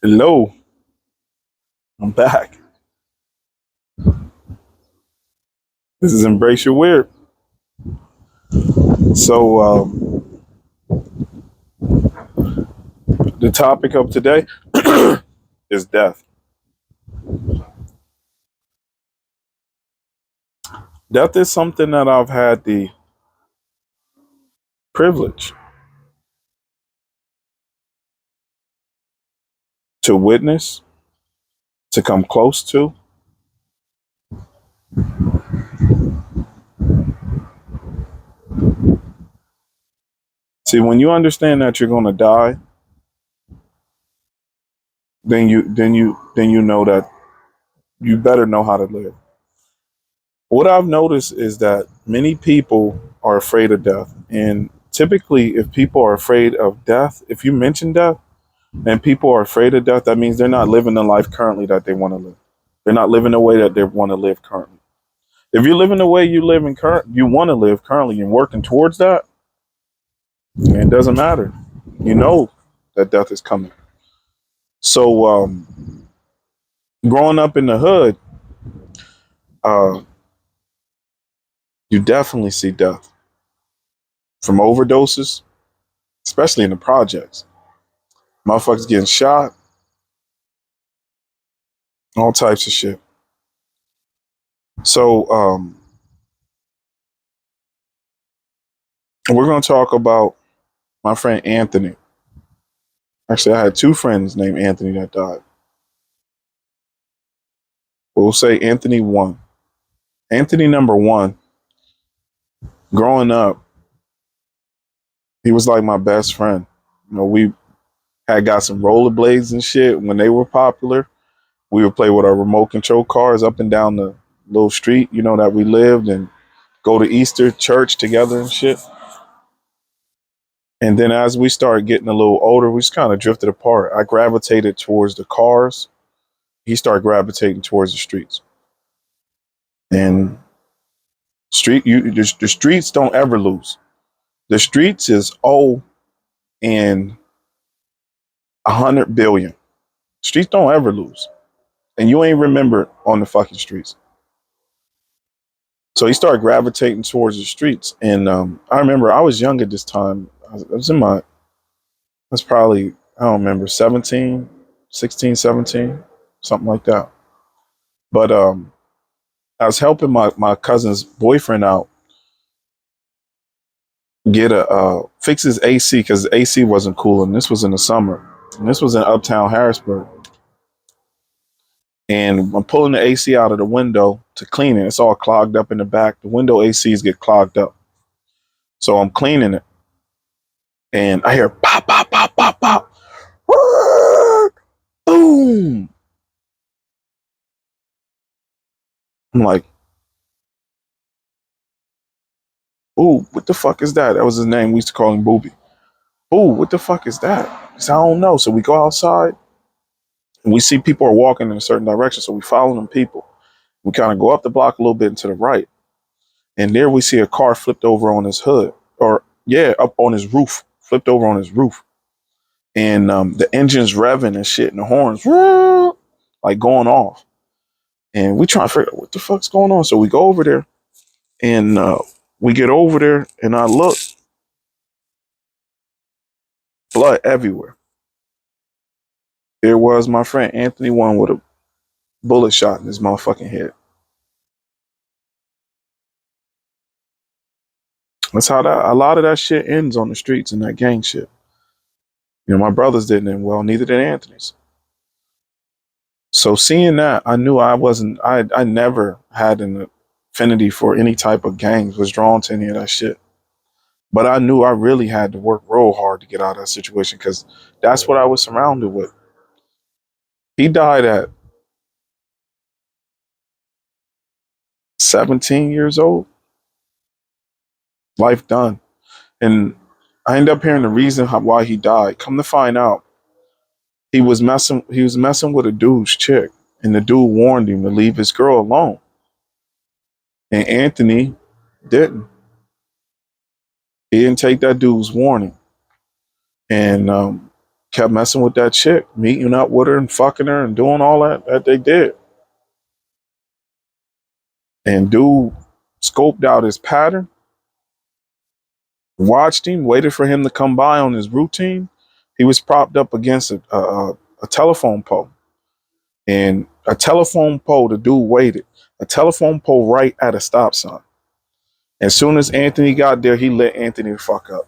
Hello, I'm back. This is Embrace Your Weird. So, the topic of today is death. Death is something that I've had the privilege to witness, to come close to. See, when you understand that you're going to die, then you know that you better know how to live. What I've noticed is that many people are afraid of death, and typically, if people are afraid of death, if you mention death, and people are afraid of death, that means they're not living the life currently that they want to live. They're not living the way that they want to live currently. If you're living the way you want to live currently and working towards that, it doesn't matter. You know that death is coming. So, growing up in the hood, uh, you definitely see death from overdoses, especially in the projects. Motherfuckers getting shot, all types of shit. So, we're going to talk about my friend Anthony. Actually, I had two friends named Anthony that died. We'll say Anthony 1. Anthony number 1, growing up, he was like my best friend. You know, we had got some rollerblades and shit when they were popular. We would play with our remote control cars up and down the little street, that we lived, and go to Easter church together and shit. And then as we started getting a little older, we just kind of drifted apart. I gravitated towards the cars. He started gravitating towards the streets. And the streets don't ever lose. The streets is and 100 billion. Streets don't ever lose, and you ain't remembered on the fucking streets. So he started gravitating towards the streets, and I remember I was young at this time. I was probably, I don't remember, 17, 16, 17, something like that. But I was helping my cousin's boyfriend out get fix his AC because AC wasn't cool, and this was in the summer, and this was in Uptown Harrisburg. And I'm pulling the AC out of the window to clean it. It's all clogged up in the back. The window ACs get clogged up. So I'm cleaning it. And I hear pop, pop, pop, pop, pop. Boom. I'm like, ooh, what the fuck is that? That was his name. We used to call him Booby. Ooh, what the fuck is that? He said, I don't know. So we go outside and we see people are walking in a certain direction. So we follow them people. We kind of go up the block a little bit and to the right. And there we see a car flipped over on his hood. Or, yeah, up on his roof. Flipped over on his roof. And the engine's revving and shit, and the horns like going off. And we try to figure out what the fuck's going on. So we go over there, and we get over there, and I look, blood everywhere. There was my friend Anthony 1 with a bullet shot in his motherfucking head. That's how a lot of that shit ends on the streets and that gang shit. My brothers didn't end well, neither did Anthony's. So seeing that, I knew I never had an affinity for any type of gangs, was drawn to any of that shit. But I knew I really had to work real hard to get out of that situation because that's what I was surrounded with. He died at 17 years old. Life done. And I ended up hearing the reason why he died. Come to find out, he was messing with a dude's chick, and the dude warned him to leave his girl alone. And Anthony didn't. He didn't take that dude's warning. And kept messing with that chick, meeting up with her and fucking her and doing all that they did. And dude scoped out his pattern, watched him, waited for him to come by on his routine. He was propped up against a telephone pole. And a telephone pole, the dude waited. A telephone pole right at a stop sign. As soon as Anthony got there, he let Anthony fuck up.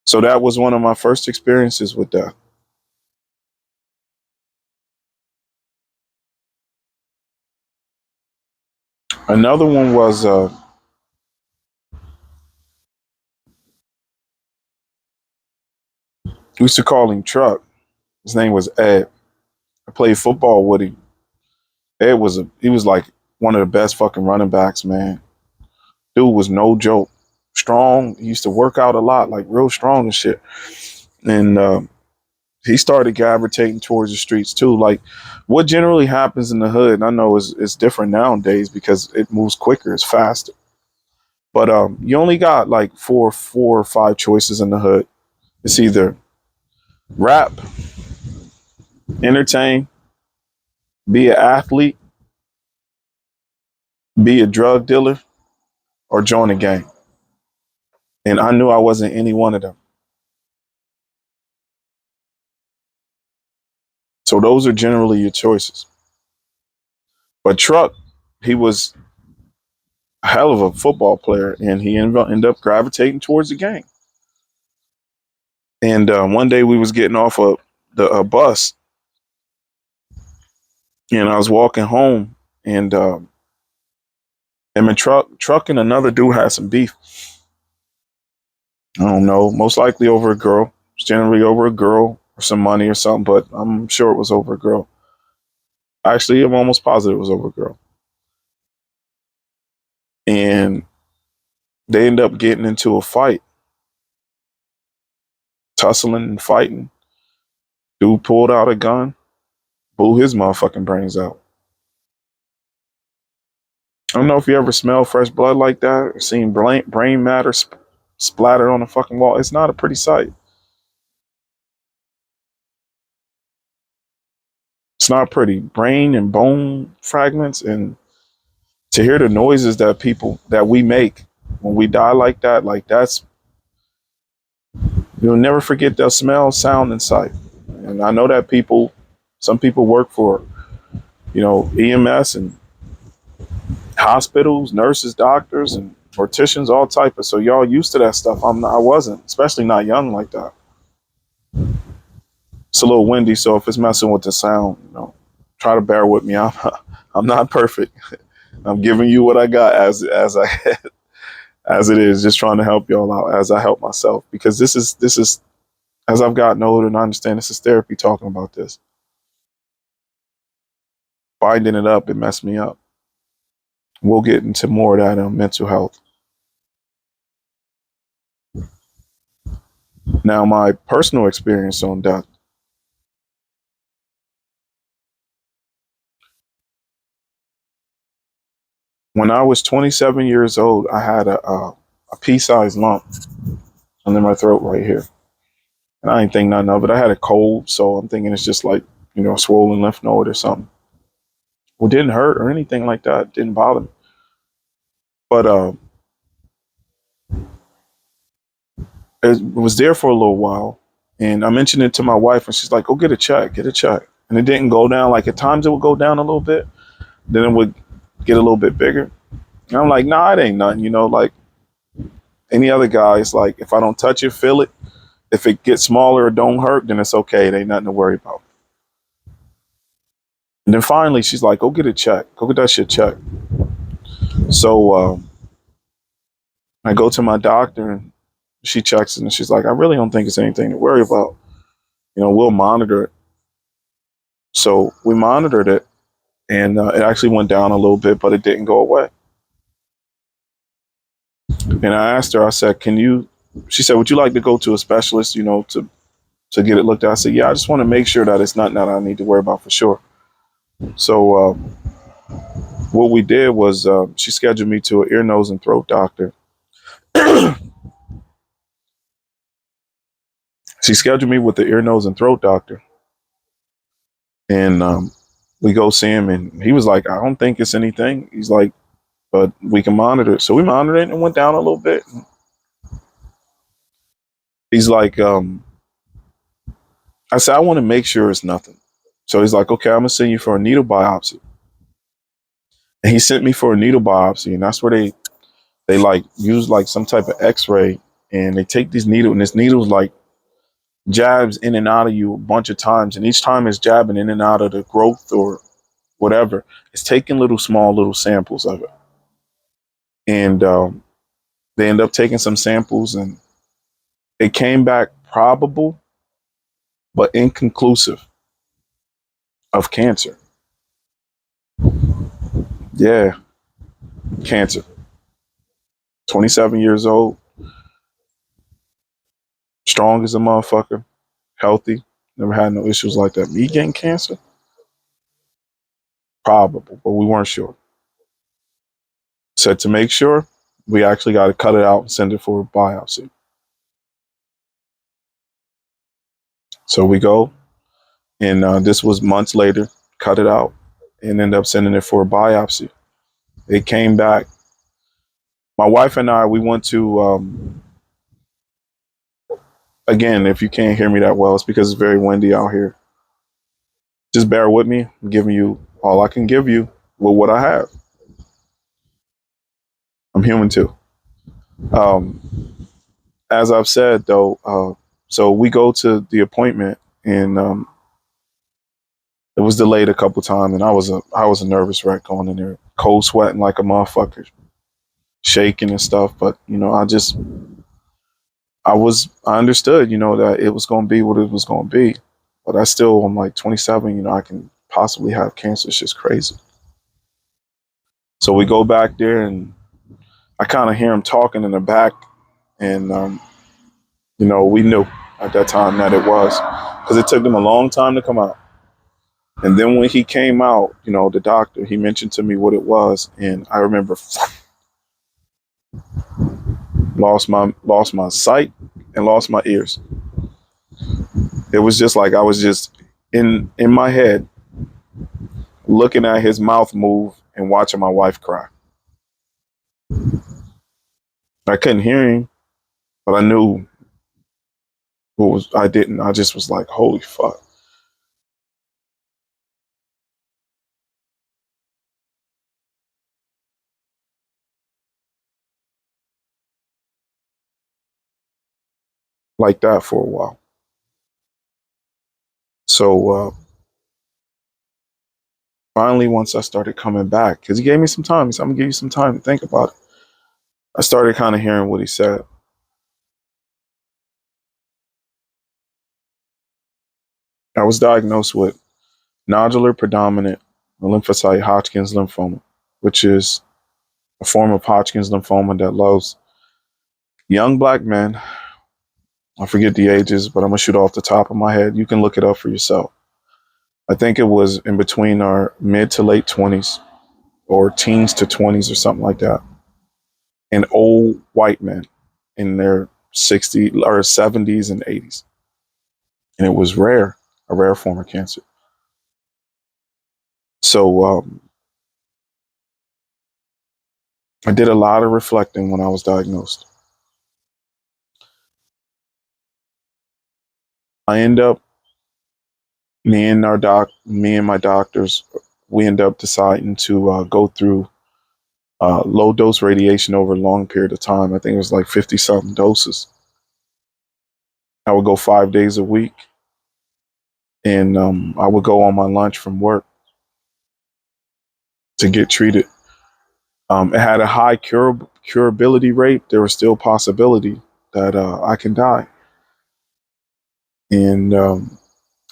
So that was one of my first experiences with that. Another one was we used to call him Truck. His name was Ed. I played football with him. Ed he was like one of the best fucking running backs, man. Dude was no joke. Strong. He used to work out a lot, like real strong and shit. And he started gravitating towards the streets too. Like what generally happens in the hood, and I know it's different nowadays because it moves quicker, it's faster. But you only got like four or five choices in the hood. It's either rap, entertain, be an athlete, be a drug dealer, or join a gang. And I knew I wasn't any one of them. So those are generally your choices. But Truck, he was a hell of a football player, and he ended up gravitating towards the gang. And one day we was getting off of the bus, and I was walking home, and him and Truck and another dude had some beef. I don't know, most likely over a girl. It's generally over a girl or some money or something, but I'm sure it was over a girl. Actually, I'm almost positive it was over a girl. And they end up getting into a fight, tussling and fighting. Dude pulled out a gun, blew his motherfucking brains out. I don't know if you ever smelled fresh blood like that or seen brain matter splattered on the fucking wall. It's not a pretty sight. It's not pretty. Brain and bone fragments, and to hear the noises that we make when we die like that, like that's, you'll never forget that smell, sound, and sight. And I know that some people work for, EMS and hospitals, nurses, doctors, and morticians, all type of. So y'all used to that stuff. I wasn't, especially not young like that. It's a little windy, so if it's messing with the sound, try to bear with me. I'm not perfect. I'm giving you what I got as as it is, just trying to help y'all out as I help myself, because this is as I've gotten older and I understand this is therapy talking about this. Binding it up, it messed me up. We'll get into more of that on mental health. Now, my personal experience on that. When I was 27 years old, I had a pea-sized lump under my throat right here. And I didn't think nothing of it. I had a cold, so I'm thinking it's just like, a swollen lymph node or something. Well, it didn't hurt or anything like that. It didn't bother me. But it was there for a little while. And I mentioned it to my wife, and she's like, go get a check. And it didn't go down. Like at times it would go down a little bit. Then it would get a little bit bigger. And I'm like, nah, it ain't nothing. Like any other guy, it's like, if I don't touch it, feel it. If it gets smaller or don't hurt, then it's okay. It ain't nothing to worry about. And then finally, she's like, go get a check. Go get that shit checked. So I go to my doctor, and she checks it, and she's like, I really don't think it's anything to worry about. We'll monitor it. So we monitored it, and it actually went down a little bit, but it didn't go away. And I asked her, I said, she said, would you like to go to a specialist, to get it looked at? I said, yeah, I just want to make sure that it's nothing that I need to worry about for sure. So what we did was she scheduled me to an ear, nose, and throat doctor. She scheduled me with the ear, nose, and throat doctor, and we go see him, and he was like, "I don't think it's anything." He's like, "But we can monitor it." So we monitored it and went down a little bit. He's like, I said, "I want to make sure it's nothing." So he's like, "Okay, I'm gonna send you for a needle biopsy." And he sent me for a needle biopsy, and that's where they like use like some type of X-ray, and they take these needle, and this needle's like jabs in and out of you a bunch of times, and each time it's jabbing in and out of the growth or whatever. It's taking little samples of it, and they end up taking some samples, and it came back probable but inconclusive of cancer. Yeah, cancer. 27 years old, strong as a motherfucker, healthy, never had no issues like that. Me getting cancer? Probable, but we weren't sure. Said to make sure, we actually got to cut it out and send it for a biopsy. So we go, and this was months later, cut it out, and end up sending it for a biopsy. It came back. My wife and I, we went to, again, if you can't hear me that well, it's because it's very windy out here. Just bear with me. I'm giving you all I can give you with what I have. I'm human too. Um, as I've said, though, so we go to the appointment, and it was delayed a couple times, and I was a nervous wreck going in there, cold sweating like a motherfucker, shaking and stuff. But I understood, that it was going to be what it was going to be. But I'm like 27, I can possibly have cancer. It's just crazy. So we go back there, and I kind of hear him talking in the back, and we knew at that time that it was, because it took them a long time to come out. And then when he came out, the doctor, he mentioned to me what it was, and I remember lost my sight and lost my ears. It was just like I was just in my head looking at his mouth move and watching my wife cry. I couldn't hear him, but I knew what was. I didn't. I just was like, "Holy fuck!" Like that for a while. So finally, once I started coming back, because he gave me some time, he said, "I'm gonna give you some time to think about it." I started kind of hearing what he said. I was diagnosed with nodular predominant lymphocyte Hodgkin's lymphoma, which is a form of Hodgkin's lymphoma that loves young black men. I forget the ages, but I'm gonna shoot off the top of my head. You can look it up for yourself. I think it was in between our mid to late 20s or teens to 20s or something like that. And old white men in their 60s or 70s and 80s. And it was rare, a rare form of cancer. So I did a lot of reflecting when I was diagnosed. I end up, me and my doctors, we end up deciding to go through low dose radiation over a long period of time. I think it was like 50 something doses. I would go 5 days a week, and I would go on my lunch from work to get treated. It had a high curability rate. There was still possibility that I can die. And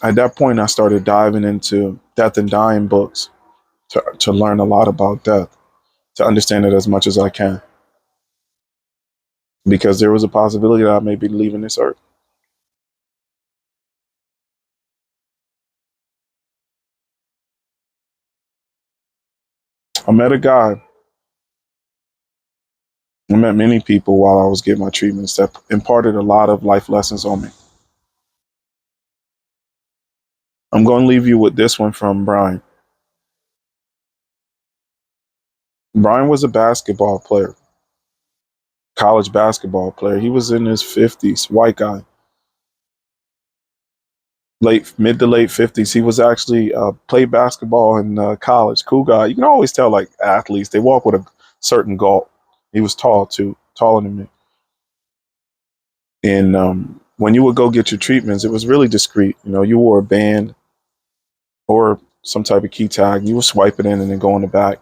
at that point, I started diving into death and dying books to learn a lot about death, to understand it as much as I can, because there was a possibility that I may be leaving this earth. I met a guy. I met many people while I was getting my treatments that imparted a lot of life lessons on me. I'm going to leave you with this one from Brian. Brian was a basketball player, college basketball player. He was in his 50s, white guy, mid to late 50s. He was actually played basketball in college. Cool guy. You can always tell like athletes, they walk with a certain gait. He was tall too, taller than me. And when you would go get your treatments, it was really discreet. You know, you wore a band or some type of key tag. You would swipe it in and then go in the back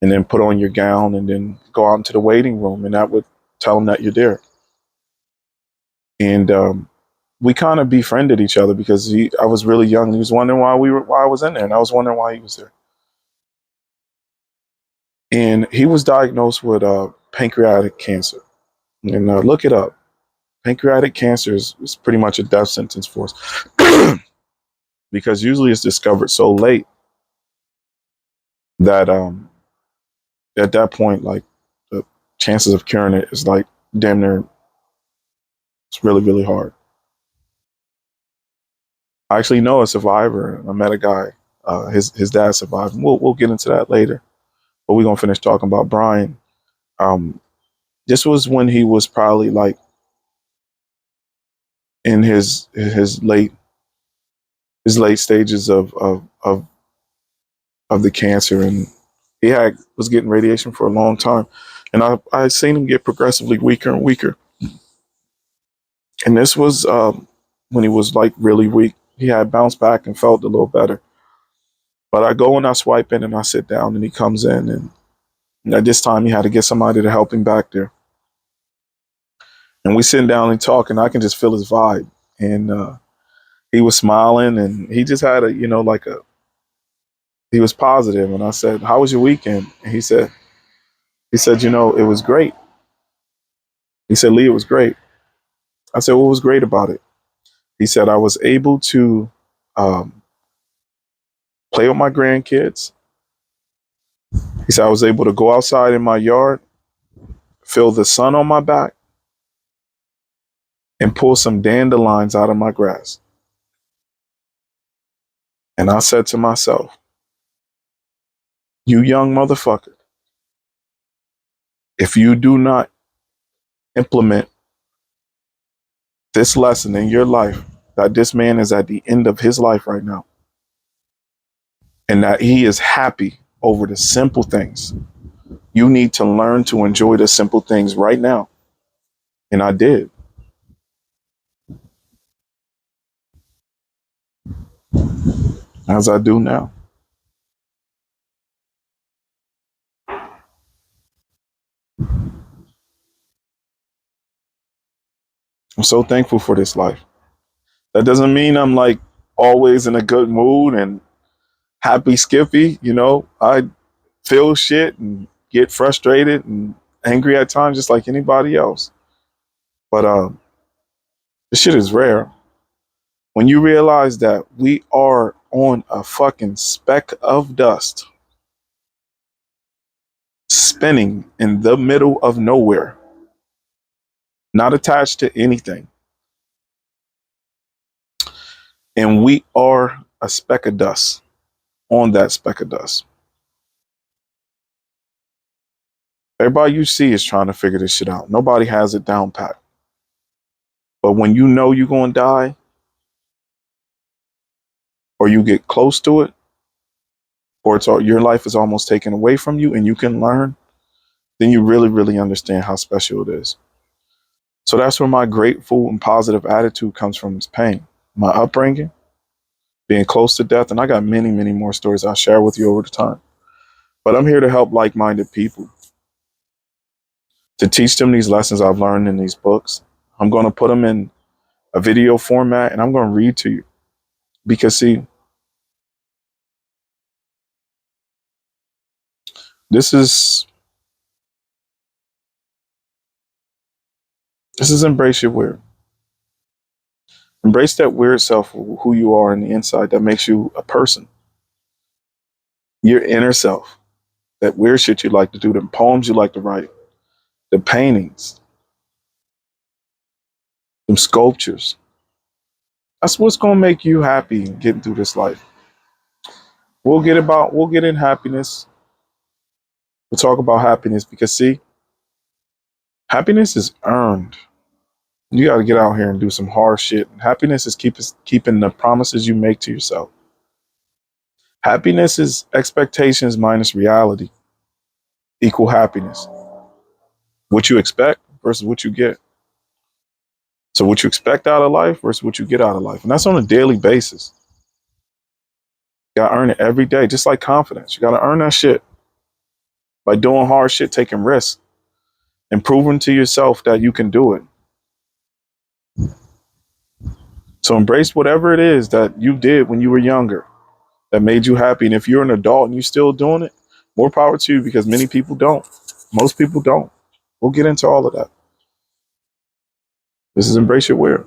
and then put on your gown and then go out into the waiting room. And that would tell them that you're there. And we kind of befriended each other because I was really young. And he was wondering why I was in there. And I was wondering why he was there. And he was diagnosed with pancreatic cancer. And look it up. Pancreatic cancer is pretty much a death sentence for us because usually it's discovered so late that at that point, like the chances of curing it is like damn near, it's really, really hard. I actually know a survivor. I met a guy, his dad survived. We'll get into that later, but we're gonna finish talking about Brian. This was when he was probably like in his late stages of the cancer, and he was getting radiation for a long time, and I seen him get progressively weaker and weaker. And this was when he was like really weak. He had bounced back and felt a little better. But I go and I swipe in and I sit down and he comes in, and at this time he had to get somebody to help him back there. And we sitting down and talking. I can just feel his vibe, and he was smiling and he just had he was positive. And I said, "How was your weekend?" And he said, "It was great." He said, "Lee, it was great." I said, "What was great about it?" He said, "I was able to um, play with my grandkids." He said, "I was able to go outside in my yard, feel the sun on my back, and pull some dandelions out of my grass." And I said to myself, "You young motherfucker, if you do not implement this lesson in your life, that this man is at the end of his life right now, and that he is happy over the simple things, you need to learn to enjoy the simple things right now." And I did, as I do now. I'm so thankful for this life. That doesn't mean I'm like always in a good mood and happy skippy. I feel shit and get frustrated and angry at times, just like anybody else. But this shit is rare. When you realize that we are on a fucking speck of dust spinning in the middle of nowhere, not attached to anything, and we are a speck of dust on that speck of dust. Everybody you see is trying to figure this shit out. Nobody has it down pat. But when you know you're going to die, or you get close to it, or your life is almost taken away from you and you can learn, then you really, really understand how special it is. So that's where my grateful and positive attitude comes from, is pain. My upbringing, being close to death, and I got many, many more stories I'll share with you over the time. But I'm here to help like-minded people, to teach them these lessons I've learned in these books. I'm going to put them in a video format and I'm going to read to you. Because see, this is embrace your weird. Embrace that weird self, who you are on the inside, that makes you a person. Your inner self, that weird shit you like to do, the poems you like to write, the paintings, them sculptures, That's what's gonna make you happy getting through this life. We'll get in happiness. We'll talk about happiness because see, happiness is earned. You got to get out here and do some hard shit. Happiness is keeping the promises you make to yourself. Happiness is expectations minus reality equal happiness. What you expect versus what you get. So what you expect out of life versus what you get out of life. And that's on a daily basis. You got to earn it every day, just like confidence. You got to earn that shit by doing hard shit, taking risks, and proving to yourself that you can do it. So embrace whatever it is that you did when you were younger that made you happy. And if you're an adult and you're still doing it, more power to you because many people don't. Most people don't. We'll get into all of that. This is Embrace Your Weird.